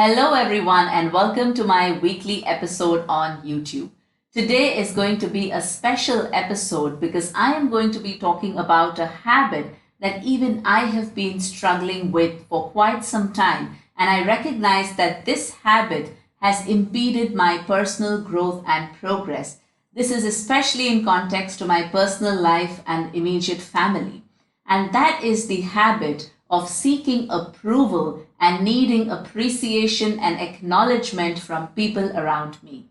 Hello, everyone, and welcome to my weekly episode on YouTube. Today is going to be a special episode because I am going to be talking about a habit that even I have been struggling with for quite some time, and I recognize that this habit has impeded my personal growth and progress. This is especially in context to my personal life and immediate family. And that is the habit of seeking approval and needing appreciation and acknowledgement from people around me.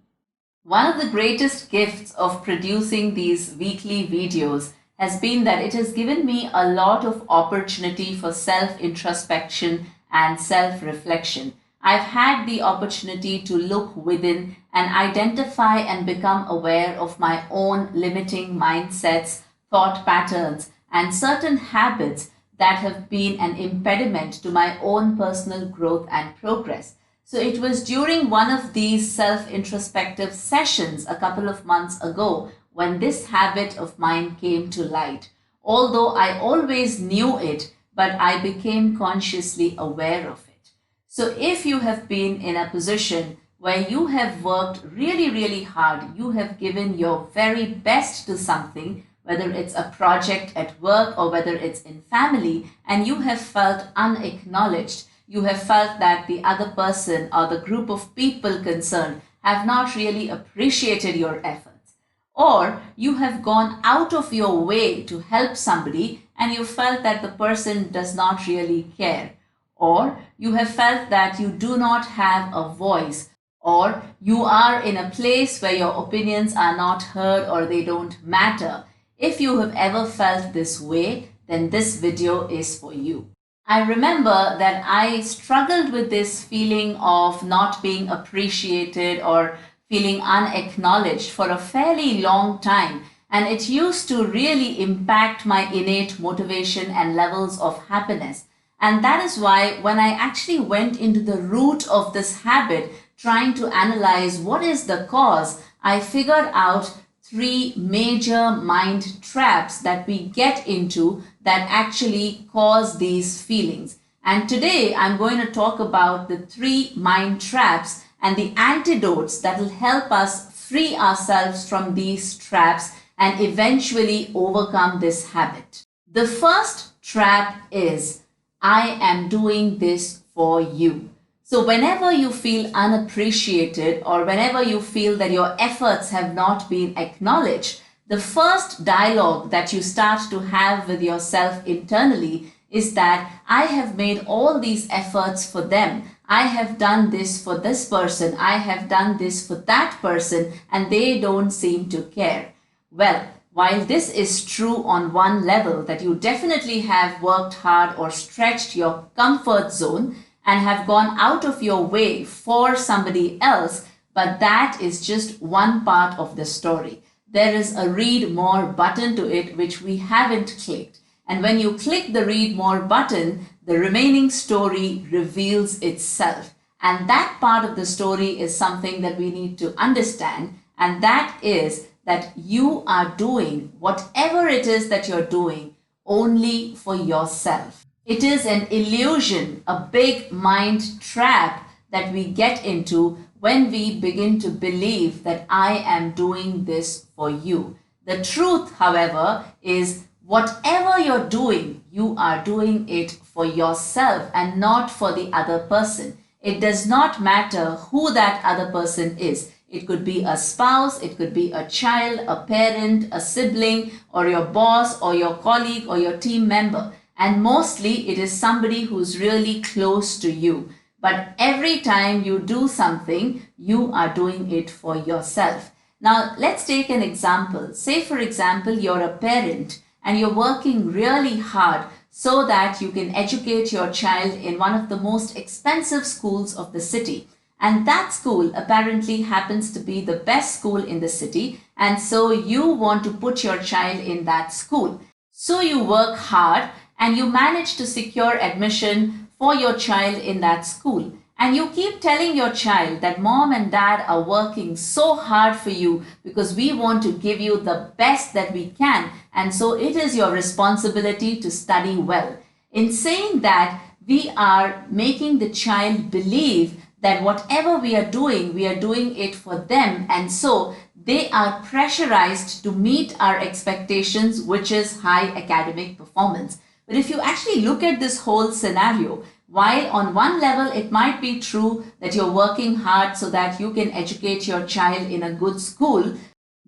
One of the greatest gifts of producing these weekly videos has been that it has given me a lot of opportunity for self introspection and self reflection. I've had the opportunity to look within and identify and become aware of my own limiting mindsets, thought patterns, and certain habits that have been an impediment to my own personal growth and progress. So it was during one of these self introspective sessions a couple of months ago when this habit of mine came to light. Although I always knew it, but I became consciously aware of it. So if you have been in a position where you have worked really, really hard, you have given your very best to something, whether it's a project at work or whether it's in family, and you have felt unacknowledged, you have felt that the other person or the group of people concerned have not really appreciated your efforts, or you have gone out of your way to help somebody and you felt that the person does not really care, or you have felt that you do not have a voice, or you are in a place where your opinions are not heard or they don't matter. If you have ever felt this way, then this video is for you. I remember that I struggled with this feeling of not being appreciated or feeling unacknowledged for a fairly long time, and it used to really impact my innate motivation and levels of happiness. And that is why when I actually went into the root of this habit, trying to analyze what is the cause, I figured out three major mind traps that we get into that actually cause these feelings. And today I'm going to talk about the three mind traps and the antidotes that will help us free ourselves from these traps and eventually overcome this habit. The first trap is, I am doing this for you. So whenever you feel unappreciated or whenever you feel that your efforts have not been acknowledged, the first dialogue that you start to have with yourself internally is that I have made all these efforts for them. I have done this for this person. I have done this for that person, and they don't seem to care. Well, while this is true on one level, that you definitely have worked hard or stretched your comfort zone and have gone out of your way for somebody else, but that is just one part of the story. There is a read more button to it which we haven't clicked. And when you click the read more button, the remaining story reveals itself. And that part of the story is something that we need to understand, and that is that you are doing whatever it is that you're doing only for yourself. It is an illusion, a big mind trap that we get into when we begin to believe that I am doing this for you. The truth, however, is whatever you're doing, you are doing it for yourself and not for the other person. It does not matter who that other person is. It could be a spouse, it could be a child, a parent, a sibling, or your boss, or your colleague, or your team member. And mostly it is somebody who's really close to you. But every time you do something, you are doing it for yourself. Now, let's take an example. Say, for example, you're a parent and you're working really hard so that you can educate your child in one of the most expensive schools of the city. And that school apparently happens to be the best school in the city. And so you want to put your child in that school. So you work hard and you manage to secure admission for your child in that school. And you keep telling your child that mom and dad are working so hard for you because we want to give you the best that we can. And so it is your responsibility to study well. In saying that, we are making the child believe that whatever we are doing it for them, and so they are pressurized to meet our expectations, which is high academic performance. But if you actually look at this whole scenario, while on one level it might be true that you're working hard so that you can educate your child in a good school,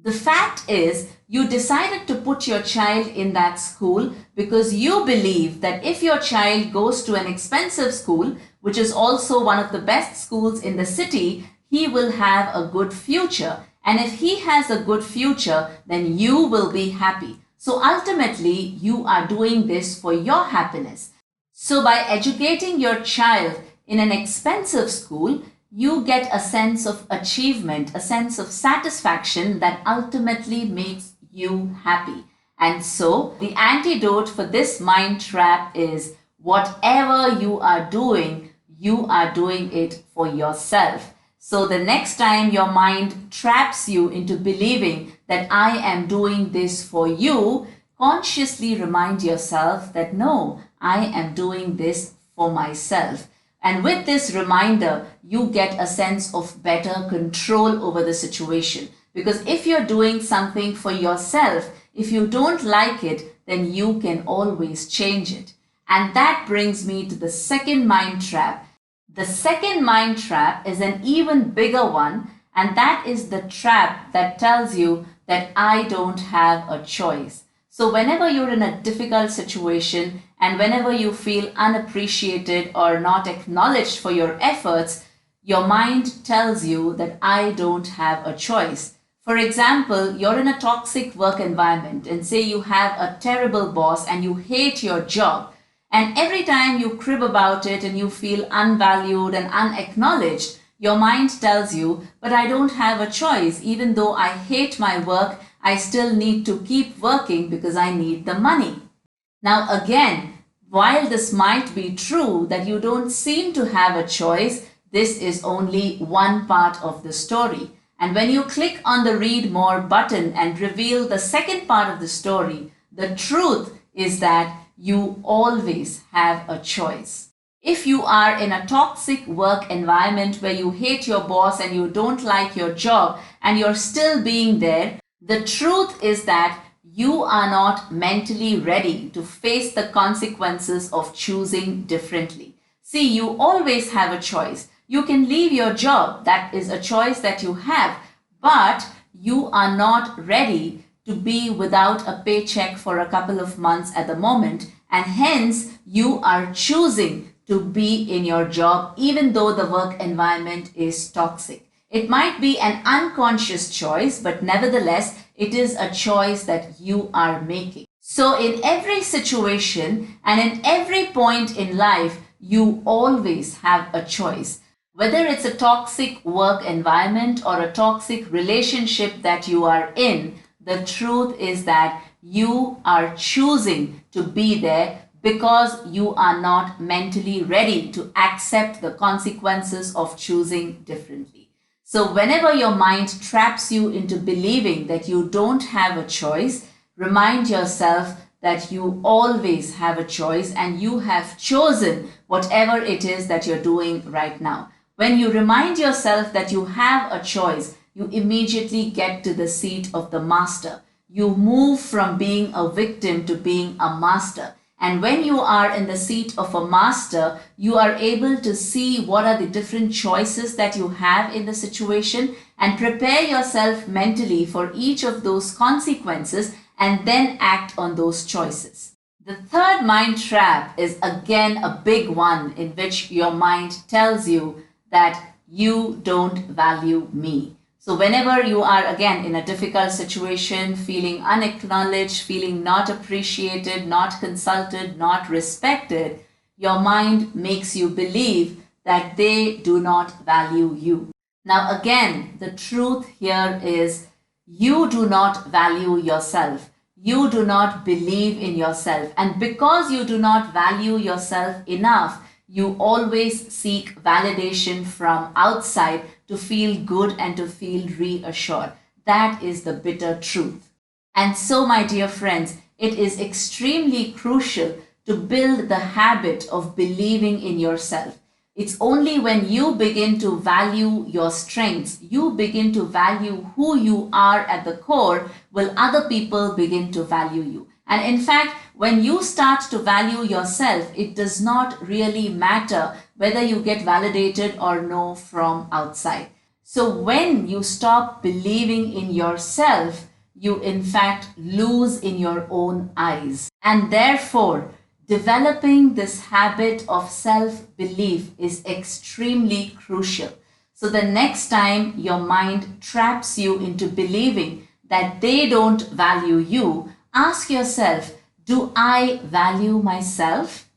the fact is you decided to put your child in that school because you believe that if your child goes to an expensive school, which is also one of the best schools in the city, he will have a good future. And if he has a good future, then you will be happy. So ultimately, you are doing this for your happiness. So by educating your child in an expensive school, you get a sense of achievement, a sense of satisfaction that ultimately makes you happy. And so the antidote for this mind trap is whatever you are doing it for yourself. So the next time your mind traps you into believing that I am doing this for you, consciously remind yourself that no, I am doing this for myself. And with this reminder, you get a sense of better control over the situation. Because if you're doing something for yourself, if you don't like it, then you can always change it. And that brings me to the second mind trap. The second mind trap is an even bigger one, and that is the trap that tells you that I don't have a choice. So whenever you're in a difficult situation and whenever you feel unappreciated or not acknowledged for your efforts, your mind tells you that I don't have a choice. For example, you're in a toxic work environment and say you have a terrible boss and you hate your job. And every time you crib about it and you feel unvalued and unacknowledged, your mind tells you, but I don't have a choice. Even though I hate my work, I still need to keep working because I need the money. Now again, while this might be true that you don't seem to have a choice, this is only one part of the story. And when you click on the read more button and reveal the second part of the story, the truth is that you always have a choice. If you are in a toxic work environment where you hate your boss and you don't like your job and you're still being there, the truth is that you are not mentally ready to face the consequences of choosing differently. See, you always have a choice. You can leave your job. That is a choice that you have. But you are not ready to be without a paycheck for a couple of months at the moment. And hence, you are choosing to be in your job even though the work environment is toxic. It might be an unconscious choice, but nevertheless, it is a choice that you are making. So in every situation and in every point in life, you always have a choice. Whether it's a toxic work environment or a toxic relationship that you are in, the truth is that you are choosing to be there because you are not mentally ready to accept the consequences of choosing differently. So whenever your mind traps you into believing that you don't have a choice, remind yourself that you always have a choice and you have chosen whatever it is that you're doing right now. When you remind yourself that you have a choice, you immediately get to the seat of the master. You move from being a victim to being a master. And when you are in the seat of a master, you are able to see what are the different choices that you have in the situation and prepare yourself mentally for each of those consequences and then act on those choices. The third mind trap is again a big one in which your mind tells you that you don't value me. So whenever you are again in a difficult situation, feeling unacknowledged, feeling not appreciated, not consulted, not respected, your mind makes you believe that they do not value you. Now again, the truth here is you do not value yourself. You do not believe in yourself. And because you do not value yourself enough, you always seek validation from outside to feel good and to feel reassured. That is the bitter truth. And so, my dear friends, it is extremely crucial to build the habit of believing in yourself. It's only when you begin to value your strengths, you begin to value who you are at the core, will other people begin to value you. And in fact, when you start to value yourself, it does not really matter whether you get validated or no from outside. So when you stop believing in yourself, you in fact lose in your own eyes. And therefore, developing this habit of self belief is extremely crucial. So the next time your mind traps you into believing that they don't value you, ask yourself, do I value myself?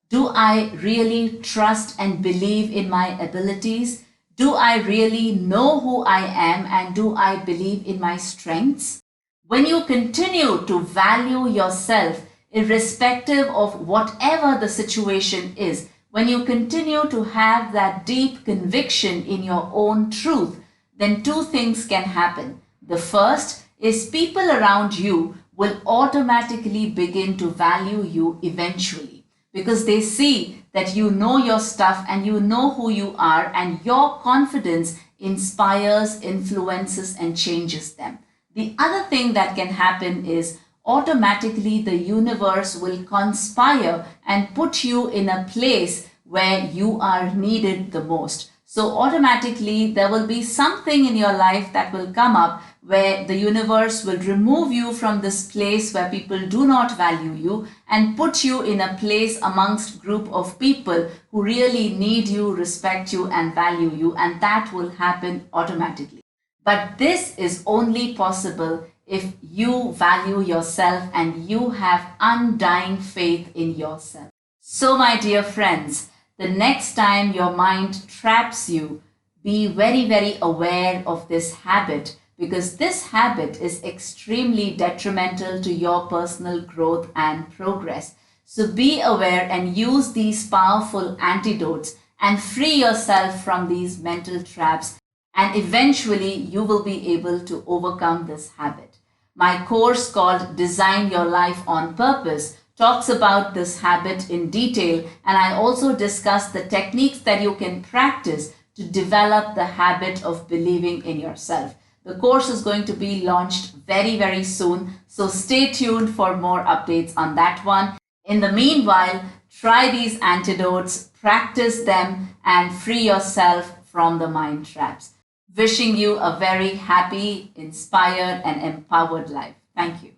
Do I really trust and believe in my abilities? Do I really know who I am, and do I believe in my strengths? When you continue to value yourself, irrespective of whatever the situation is, when you continue to have that deep conviction in your own truth, then two things can happen. The first is people around you will automatically begin to value you eventually, because they see that you know your stuff and you know who you are, and your confidence inspires, influences, and changes them. The other thing that can happen is automatically the universe will conspire and put you in a place where you are needed the most. So automatically there will be something in your life that will come up where the universe will remove you from this place where people do not value you and put you in a place amongst group of people who really need you, respect you, and value you, and that will happen automatically. But this is only possible if you value yourself and you have undying faith in yourself. So, my dear friends, the next time your mind traps you, be very, very aware of this habit, because this habit is extremely detrimental to your personal growth and progress. So be aware and use these powerful antidotes and free yourself from these mental traps, and eventually you will be able to overcome this habit. My course called Design Your Life on Purpose talks about this habit in detail, and I also discuss the techniques that you can practice to develop the habit of believing in yourself. The course is going to be launched very, very soon, so stay tuned for more updates on that one. In the meanwhile, try these antidotes, practice them, and free yourself from the mind traps. Wishing you a very happy, inspired, and empowered life. Thank you.